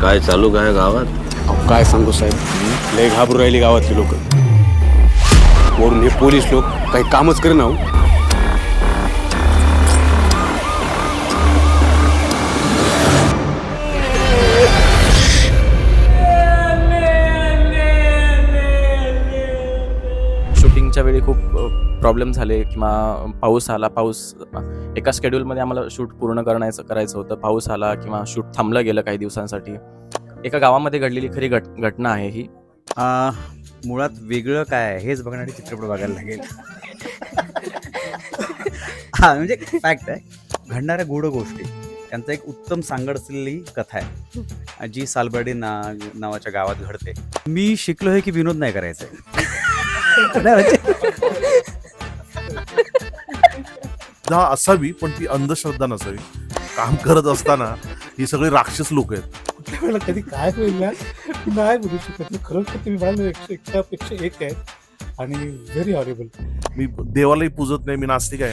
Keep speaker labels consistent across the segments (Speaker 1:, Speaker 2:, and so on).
Speaker 1: काय चालू काय गावात?
Speaker 2: अहो, काय सांगू साहेब, लय घाबरू राहिली गावातली लोक. वरून हे पोलीस लोक काही कामच करेना हो.
Speaker 3: शूटिंगच्या वेळी खूप प्रॉब्लेम झाले किंवा पाऊस आला. एका शेड्यूलमध्ये आम्हाला शूट पूर्ण करायचं होतं. पाऊस आला किंवा शूट थांबलं गेलं काही दिवसांसाठी. एका गावामध्ये घडलेली खरी घटना आहे ही.
Speaker 4: मुळात वेगळं काय आहे हेच बघण्यासाठी चित्रपट बघायला लागेल. हा म्हणजे फॅक्ट आहे, घडणाऱ्या गूढ गोष्टी त्यांचा एक उत्तम सांगड असलेली कथा आहे जी सालबर्डी नावाच्या गावात घडते. मी शिकलो आहे की विनोद नाही करायचा आहे.
Speaker 5: असावी पण ती अंधश्रद्धा नसावी. काम करत असताना ही सगळी राक्षस लोक आहेत.
Speaker 6: कुठल्या वेळेला कधी काय होईल ना नाही बोलू शकत. खरोखर तुम्ही मला पेक्षा एक आहे आणि व्हेरी हॉरेबल.
Speaker 5: मी देवालाही पूजत नाही, मी नास्तिक आहे.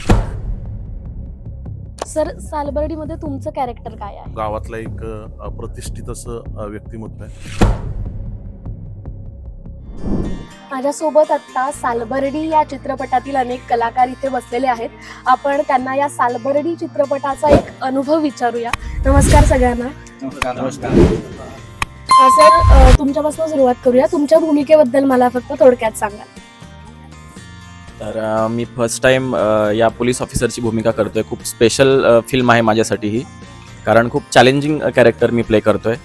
Speaker 7: सर, सालबर्डीमध्ये तुमचं कॅरेक्टर काय आहे?
Speaker 5: गावातला एक प्रतिष्ठित असं व्यक्तिमत्व आहे.
Speaker 7: माझ्यासोबत आता सालबर्डी या चित्रपटातील अनेक कलाकार इथे बसलेले आहेत. आपण त्यांना या सालबर्डी चित्रपटाचा एक अनुभव विचारूया. नमस्कार सगळ्यांना.
Speaker 4: नमस्कार.
Speaker 7: सर, तुमच्यापासून सुरुवात करूया. तुमच्या भूमिकेबद्दल मला फक्त थोडक्यात सांगा.
Speaker 3: तर मी फर्स्ट टाइम या पोलीस ऑफिसरची भूमिका करतोय. खूप स्पेशल फिल्म आहे माझ्यासाठी ही, कारण खूप चॅलेंजिंग कॅरेक्टर मी प्ले करतोय.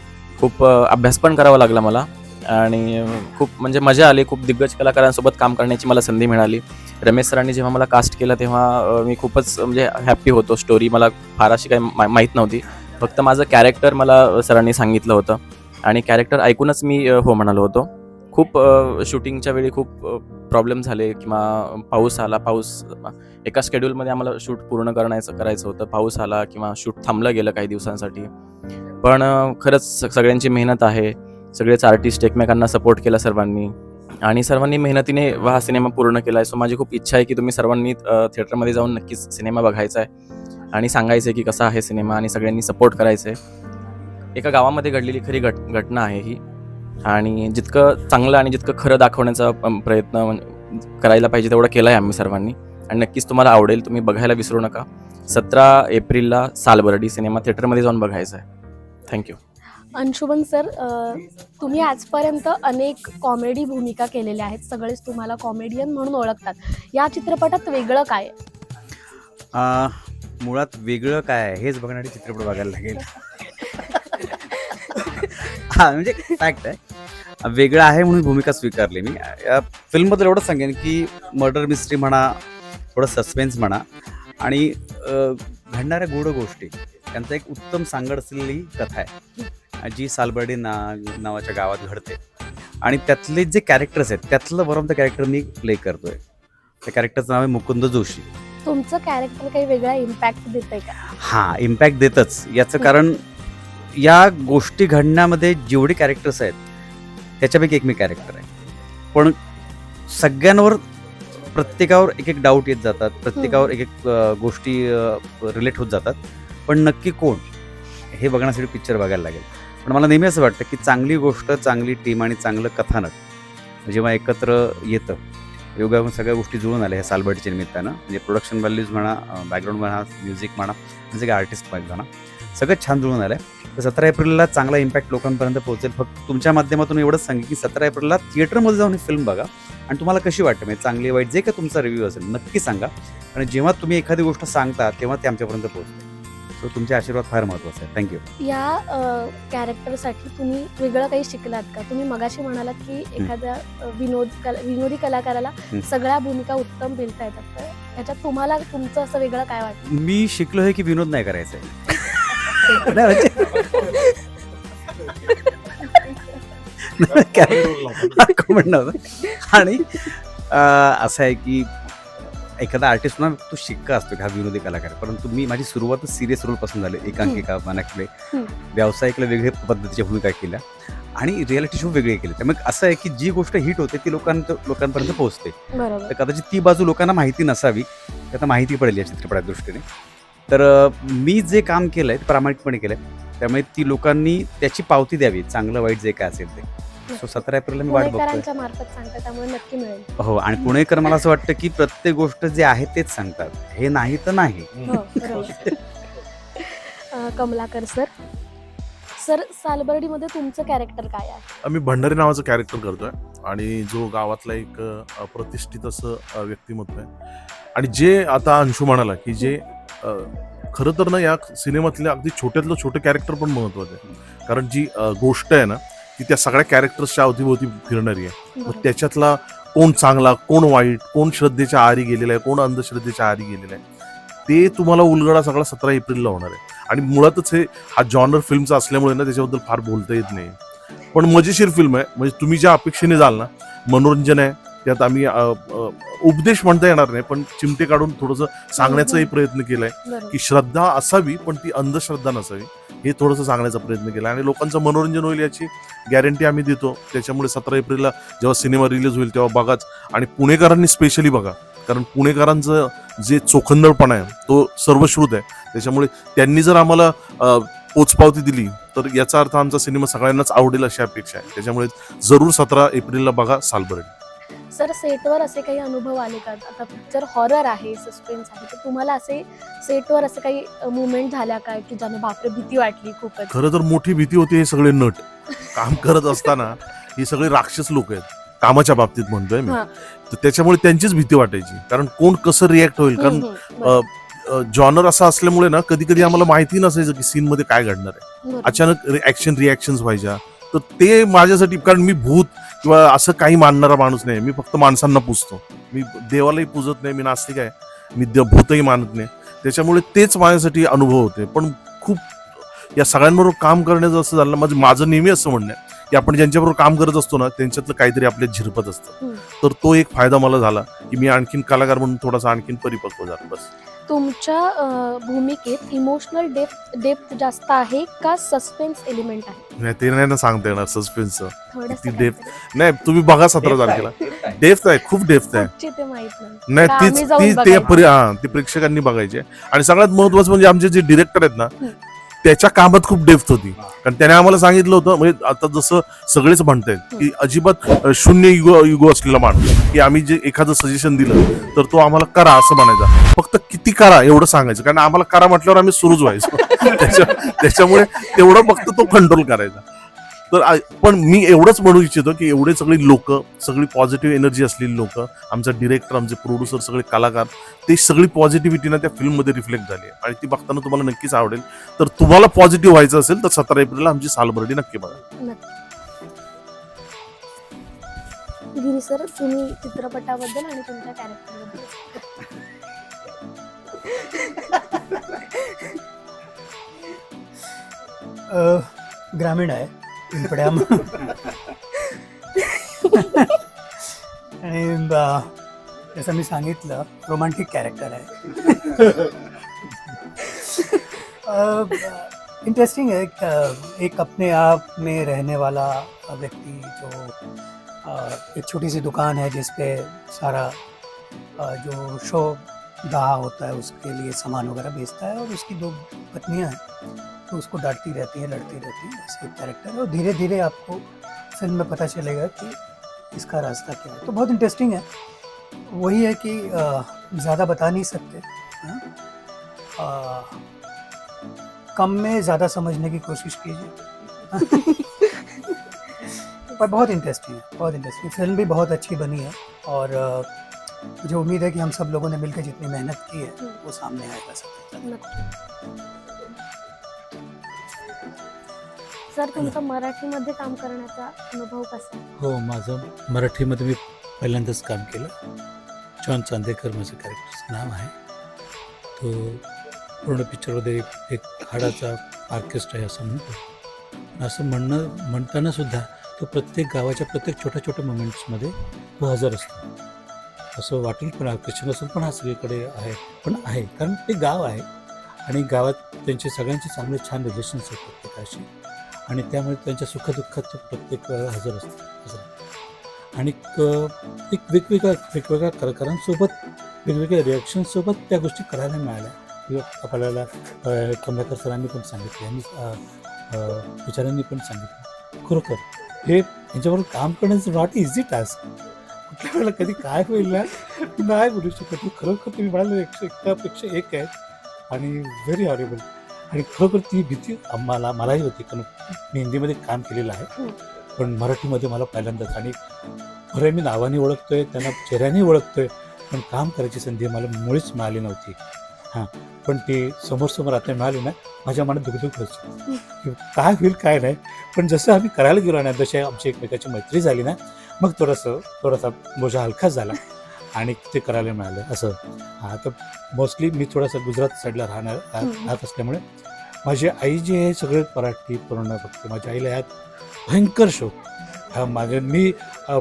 Speaker 3: खूप अभ्यास पण करावा लागला मला आणि खूप म्हणजे मजा आली. खूप दिग्गज कलाकारांसोबत काम करण्याची मला संधी मिळाली. रमेश सरांनी जेव्हा मला कास्ट केलं तेव्हा मी खूपच म्हणजे हॅप्पी होतो. स्टोरी मला फार अशी काही माहीत नव्हती. फक्त माझं कॅरेक्टर मला सरांनी सांगितलं होतं आणि कॅरेक्टर ऐकूनच मी हो म्हणालो होतो. खूप शूटिंगच्या वेळी खूप प्रॉब्लेम झाले किंवा पाऊस आला. एका शेड्यूलमध्ये आम्हाला शूट पूर्ण करायचं होतं. पाऊस आला किंवा शूट थांबलं गेलं काही दिवसांसाठी. पण खरंच सगळ्यांची मेहनत आहे. सगळेच आर्टिस्ट एकमेकांना सपोर्ट केला सर्वांनी आणि सर्वांनी मेहनतीने हा सिनेमा पूर्ण केला आहे. सो माझी खूप इच्छा आहे की तुम्ही सर्वांनी थिएटरमध्ये जाऊन नक्कीच सिनेमा बघायचा आहे आणि सांगायचं आहे की कसा आहे सिनेमा आणि सगळ्यांनी सपोर्ट करायचं आहे. एका गावामध्ये घडलेली खरी घटना आहे ही आणि जितकं चांगलं आणि जितकं खरं दाखवण्याचा प्रयत्न करायला पाहिजे तेवढं केलं आहे आम्ही सर्वांनी आणि नक्कीच तुम्हाला आवडेल. तुम्ही बघायला विसरू नका. 17 एप्रिलला सालबर्डी सिनेमा थिएटरमध्ये जाऊन बघायचा आहे. थँक्यू.
Speaker 7: अंशुमन सर, तुम्ही आजपर्यंत अनेक कॉमेडी भूमिका केलेल्या आहेत. सगळेच तुम्हाला कॉमेडियन म्हणून ओळखतात. या चित्रपटात वेगळं काय आहे?
Speaker 4: मुळात वेगळं काय आहे हेच बघण्यासाठी चित्रपट बघायला लागेल. हा म्हणजे फॅक्ट आहे, वेगळं आहे म्हणून भूमिका स्वीकारली मी. या फिल्मबद्दल एवढंच सांगेन की मर्डर मिस्ट्री म्हणा, थोडं सस्पेन्स म्हणा आणि घडणाऱ्या गूढ गोष्टी त्यांचा एक उत्तम सांगड असलेली कथा आहे जी सालबर्डी नावाच्या गावात घडते आणि त्यातले जे कॅरेक्टर्स आहेत त्यातलं one of the character me play करतोय. त्या कॅरेक्टरचं नाव आहे मुकुंद जोशी.
Speaker 7: तुमचं कॅरेक्टर काही वेगळा इम्पॅक्ट देतंय का?
Speaker 4: हां, इम्पॅक्ट देतच. याचं कारण या गोष्टी घडण्यामध्ये जेवढे कॅरेक्टर्स आहेत त्याच्यापैकी एक मी कॅरेक्टर आहे. पण सगळ्यांवर प्रत्येकावर एक एक डाऊट येत जातात, प्रत्येकावर एक एक गोष्टी रिलेट होत जातात. पण नक्की कोण हे बघण्यासाठी पिक्चर बघायला लागेल. पण मला नेहमी असं वाटतं की चांगली गोष्ट, चांगली टीम आणि चांगलं कथानक जेव्हा एकत्र येतं, योगायोगाने सगळ्या गोष्टी जुळून आल्या ह्या सालबर्डीच्या निमित्तानं. म्हणजे प्रोडक्शन व्हॅल्यूज म्हणा, बॅकग्राऊंड म्हणा, म्युझिक म्हणा, म्हणजे काय आर्टिस्ट म्हणा, सगळं छान जुळून आलं आहे. तर 17 एप्रिलला चांगला इम्पॅक्ट लोकांपर्यंत पोहोचेल. फक्त तुमच्या माध्यमातून एवढंच सांगेन की 17 एप्रिलला थिएटरमध्ये जाऊन ही फिल्म बघा आणि तुम्हाला कशी वाटते, म्हणजे चांगली वाईट जे काही तुमचा रिव्ह्यू असेल नक्की सांगा. आणि जेव्हा तुम्ही एखादी गोष्ट सांगता तेव्हा ते आमच्यापर्यंत पोहोचते. सो तुमचे आशीर्वाद फार महत्त्वाचे आहे. थँक्यू.
Speaker 7: या कॅरेक्टरसाठी तुम्ही वेगळं काही शिकलात का? तुम्ही मगाशी म्हणालात की एखाद्या विनोदी कलाकाराला सगळ्या भूमिका उत्तम पेलता येतात. तर ह्याच्यात तुम्हाला तुमचं असं वेगळं काय वाटतं?
Speaker 4: मी शिकलो आहे की विनोद नाही करायचा आहे. आणि असं आहे की एखादा आर्टिस्ट ना तो शिक्का असतो हा विनोदी कलाकार. परंतु मी माझी सुरुवातच सिरियस रोलपासून झाली. एकांकिका मनाकडे व्यावसायिकला वेगळ्या पद्धतीच्या भूमिका केल्या आणि रियालिटी शो वेगळे केले. त्यामुळे असं आहे की जी गोष्ट हिट होते ती लोकांपर्यंत पोहोचते. तर कदाचित ती बाजू लोकांना माहिती नसावी, आता माहिती पडेल या चित्रपटाच्या दृष्टीने. तर मी जे काम केलं आहे ते प्रामाणिकपणे केलं आहे. त्यामुळे ती लोकांनी त्याची पावती द्यावी, चांगलं वाईट जे काय असेल ते. सो 17 एप्रिलला मी वाट बघतोय.
Speaker 7: पुणेकरांच्या मार्फत सांगता त्यामुळे नक्की मिळेल.
Speaker 4: हो, आणि पुणेकर मला असं वाटतं की प्रत्येक गोष्ट जे आहे तेच सांगतात, हे नाही तर नाही.
Speaker 7: हो, बरोबर. कमलाकर सर, सालबर्डीमध्ये तुमचं कॅरेक्टर काय आहे?
Speaker 5: आम्ही भंडारी नावाचं कॅरेक्टर करतोय आणि जो गावातला एक प्रतिष्ठित असं व्यक्तिमत्व आहे. आणि जे आता अंशू म्हणाला की जे खरं तर ना या सिनेमातल्या अगदी छोट्यातलं छोटं कॅरेक्टर पण महत्वाचं आहे. कारण जी गोष्ट आहे ना ती त्या सगळ्या कॅरेक्टर्सच्या अवतीभोवती फिरणारी आहे. मग त्याच्यातला कोण चांगला, कोण वाईट, कोण श्रद्धेच्या आहारी गेलेला आहे, कोण अंधश्रद्धेच्या आहारी गेलेला आहे, ते तुम्हाला उलगडा सगळा 17 एप्रिलला होणार आहे. आणि मुळातच हा जॉनर फिल्मचा असल्यामुळे ना त्याच्याबद्दल फार बोलता येत नाही. पण मजेशीर फिल्म आहे. म्हणजे तुम्ही ज्या अपेक्षेने जाल ना, मनोरंजन आहे. त्यात आम्ही उपदेश म्हणता येणार नाही, पण चिमटे काढून थोडंसं सांगण्याचाही प्रयत्न केलाय की श्रद्धा असावी पण ती अंधश्रद्धा नसावी, हे थोडंसं सांगण्याचा प्रयत्न केला. आणि लोकांचं मनोरंजन होईल याची गॅरंटी आम्ही देतो. त्याच्यामुळे 17 एप्रिलला जेव्हा सिनेमा रिलीज होईल तेव्हा बघाच. आणि पुणेकरांनी स्पेशली बघा, कारण पुणेकरांचं जे चोखंदळपणा आहे तो सर्वश्रुत आहे. त्याच्यामुळे त्यांनी जर आम्हाला पोचपावती दिली तर याचा अर्थ आमचा सिनेमा सगळ्यांनाच आवडेल अशी अपेक्षा आहे. त्याच्यामुळे जरूर 17 एप्रिलला बघा सालबर्डी.
Speaker 7: सर, सेटवर असे काही अनुभव आले का? आता पिक्चर हॉरर आहे, सस्पेन्स आहे, तर तुम्हाला असे सेटवर असे काही मुवमेंट झाल्या काय की ज्याने बापरे भीती वाटली खूपच?
Speaker 5: खरं तर मोठी भीती होती. हे सगळे नट काम करत असताना ही सगळे राक्षस लोक आहेत, कामाच्या बाबतीत म्हणतोय मी. तर त्याच्यामुळे त्यांचीच भीती वाटायची, कारण कोण कसं रिॲक्ट होईल. कारण जॉनर असा असल्यामुळे ना कधी कधी आम्हाला माहिती नसायचं की सीन मध्ये काय घडणार आहे. अचानक रिॲक्शन व्हायच्या. तर ते माझ्यासाठी, कारण मी भूत किंवा असं काही मानणारा माणूस नाही. मी फक्त माणसांना पुजतो. मी देवालाही पूजत नाही, मी नास्तिक आहे, मी भूतही मानत नाही. त्याच्यामुळे तेच माझ्यासाठी अनुभव होते. पण खूप या सगळ्यांबरोबर काम करण्याचं असं झालं, माझं नेहमी असं म्हणणं आहे की आपण ज्यांच्याबरोबर काम करत असतो ना त्यांच्यातलं काहीतरी आपल्या झिरपत असतं. तर तो एक फायदा मला झाला की मी आणखीन कलाकार म्हणून थोडासा आणखीन परिपक्व झालो. बस.
Speaker 7: तुमच्या भूमिकेत इमोशनल डेप्थ जास्त आहे का सस्पेन्स एलिमेंट आहे?
Speaker 5: नाही, ते नाही ना सांगता येणार सस्पेन्सचं.
Speaker 7: थोडंसं
Speaker 5: ती डेप्थ नाही, तुम्ही बघा 17 तारखेला. डेप्थ आहे, खूप डेप्थ आहे.
Speaker 7: कुठची ते माहित नाही.
Speaker 5: नाही,
Speaker 7: का
Speaker 5: तीच
Speaker 7: आम्ही जाऊन
Speaker 5: ती
Speaker 7: बघायचं?
Speaker 5: ते प्रेक्षकांनी बघायचे. आणि सगळ्यात महत्वाचं म्हणजे आमचे जे डिरेक्टर आहेत ना त्याच्या कामात खूप डेप्थ होती. कारण त्याने आम्हाला सांगितलं होतं, म्हणजे आता जसं सगळेच म्हणतायत की अजिबात शून्य युगो असलेला माणूस, की आम्ही जे एखादं सजेशन दिलं तर तो आम्हाला करा असं म्हणायचा. फक्त किती करा एवढं सांगायचं, कारण आम्हाला करा म्हटल्यावर आम्ही सुरूच व्हायचो. त्याच्यामुळे तेवढं फक्त तो कंट्रोल करायचा. तर पण मी एवढंच म्हणू इच्छितो की एवढे सगळी लोक, सगळी पॉझिटिव्ह एनर्जी असलेली लोक, आमचा डिरेक्टर, आमचे प्रोड्युसर, सगळे कलाकार, ते सगळी पॉझिटिव्हिटी ना त्या फिल्ममध्ये रिफ्लेक्ट झाली आहे. आणि ती बघताना तुम्हाला नक्कीच आवडेल. तर तुम्हाला पॉझिटिव्ह व्हायचं असेल तर 17 एप्रिलला आमची सालबर्डी नक्की बघा.
Speaker 7: गिरी सर, तुम्ही चित्रपटाबद्दल आणि तुमच्या कॅरेक्टरबद्दल.
Speaker 6: ग्रामीण आहे पिंपड्या आणि जसं मी सांगितलं रोमांटिक कॅरेक्टर आहे. इंटरेस्टिंग है. एक अपने आप में रहने वाला व्यक्ति जो एक छोटी सी दुकान है जिस पे सारा जो शो दहा होता है उसके लिए सामान वगैरह बेचता है, और उसकी दो पत्नियां हैं तो उसको डांटती रहती हैं, लड़ती रहती हैं. ऐसे एक कैरेक्टर है. और धीरे धीरे आपको फिल्म में पता चलेगा कि इसका रास्ता क्या है. तो बहुत इंटरेस्टिंग है. वही है कि ज़्यादा बता नहीं सकते. कम में ज़्यादा समझने की कोशिश कीजिए. पर बहुत इंटरेस्टिंग है, बहुत इंटरेस्टिंग. फिल्म भी बहुत अच्छी बनी है और मुझे उम्मीद है कि हम सब लोगों ने मिलकर जितनी मेहनत की है वो सामने आएगा सब.
Speaker 7: सर, तुमचा मराठीमध्ये काम करण्याचा अनुभव कसा?
Speaker 1: हो, माझं मराठीमध्ये मी पहिल्यांदाच काम केलं. जॉन चांदेकर माझं कॅरेक्टरचं नाव आहे. तो पूर्ण पिक्चरमध्ये एक हाडाचा ऑर्केस्ट्रा आहे असं म्हणतो. असं म्हणताना सुद्धा तो प्रत्येक गावाच्या प्रत्येक छोट्या छोट्या मोमेंट्समध्ये तो हजर असतो. असं वाटेल पण ऑर्केस्ट्रा नसून पण हा सगळीकडे आहे, पण आहे कारण ते गाव आहे आणि गावात त्यांचे सगळ्यांचे चांगले छान रिलेशन्स आहेत प्रत्येकाशी, आणि त्यामुळे त्यांच्या सुखदुःखात तो प्रत्येक हजर असतो. आणि एक वेगवेगळ्या कलाकारांसोबत वेगवेगळ्या रिॲक्शनसोबत त्या गोष्टी करायला मिळाल्या. आपल्याला कमलाकर सरांनी पण सांगितलं, यांनी विचारांनी पण सांगितलं खरोखर हे यांच्याबरोबर काम करणं इज नॉट इझी टास्क. कुठल्या वेळेला कधी काय होईल ना नाही बोलू शकत. खरोखर तुम्ही म्हणाले एकापेक्षा एक आहे आणि व्हेरी हॉरेबल. आणि खरोखर ती भीती मलाही होती कारण मी हिंदीमध्ये काम केलेलं आहे पण मराठीमध्ये मला पहिल्यांदाच. आणि खरं मी नावाने ओळखतोय त्यांना चेहऱ्याने ओळखतोय पण काम करायची संधी मला मुळीच मिळाली नव्हती. हां पण ती समोर आता मिळाली ना माझ्या मनात दुखदुख व्हायची की काय होईल काय नाही. पण जसं आम्ही करायला गेलो ना जशी आमची एकमेकाची मैत्री झाली ना मग थोडासा बोजा हलकाच झाला आणि ते करायला मिळालं असं. हां तर मोस्टली मी थोडासा गुजरात साईडला राहत असल्यामुळे माझी आई जी आहे सगळे मराठी पूर्ण बघते. माझ्या आईला यात भयंकर शोक. मी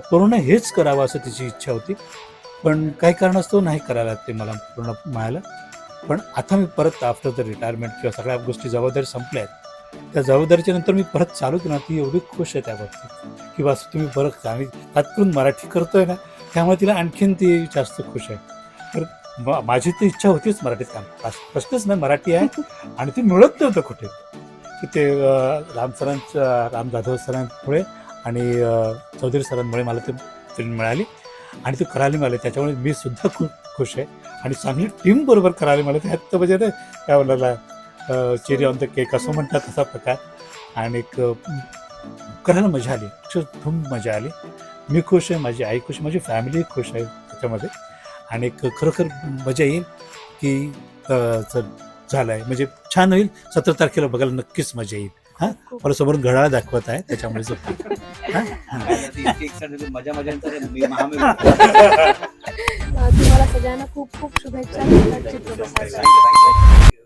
Speaker 1: पूर्ण हेच करावं असं तिची इच्छा होती पण काही कारणास्तव नाही करायला ते मला पूर्ण मिळालं. पण आता मी परत आफ्टर द रिटायरमेंट किंवा सगळ्या गोष्टी जबाबदारी संपल्या आहेत त्या जबाबदारीच्या नंतर मी परत चालू केलं ती एवढी खुश आहे त्या बाबतीत की बस तुम्ही बरं आम्ही तात्पुरून मराठी करतोय ना त्यामुळे तिला आणखीन ती जास्त खुश आहे. तर माझी तर इच्छा होतीच मराठीत काम प्रश्नच नाही मराठी आहे आणि ती मिळत नव्हतं कुठे. ते राम जाधव सरांमुळे आणि चौधरी सरांमुळे मला ती फिल्म मिळाली आणि ती करायला मिळाली त्याच्यामुळे मी सुद्धा खूप खुश आहे आणि चांगली टीम बरोबर करायला मिळाली. त्यात तर म्हणजे काय बोलायला चेरी ऑन द केक असं म्हणतात तसा प्रकार. आणि करायला मजा आली धूम मजा आली. मी खुश आहे माझी आई खुश माझी फॅमिली खुश आहे त्याच्यामध्ये. आणि खरोखर मजा येईल की जर झालं आहे म्हणजे छान होईल. 17 तारखेला बघायला नक्कीच मजा येईल. हां मला समोर घड्याळ दाखवत आहे त्याच्यामुळे
Speaker 7: तुम्हाला सगळ्यांना खूप खूप शुभेच्छा चित्रपटासाठी.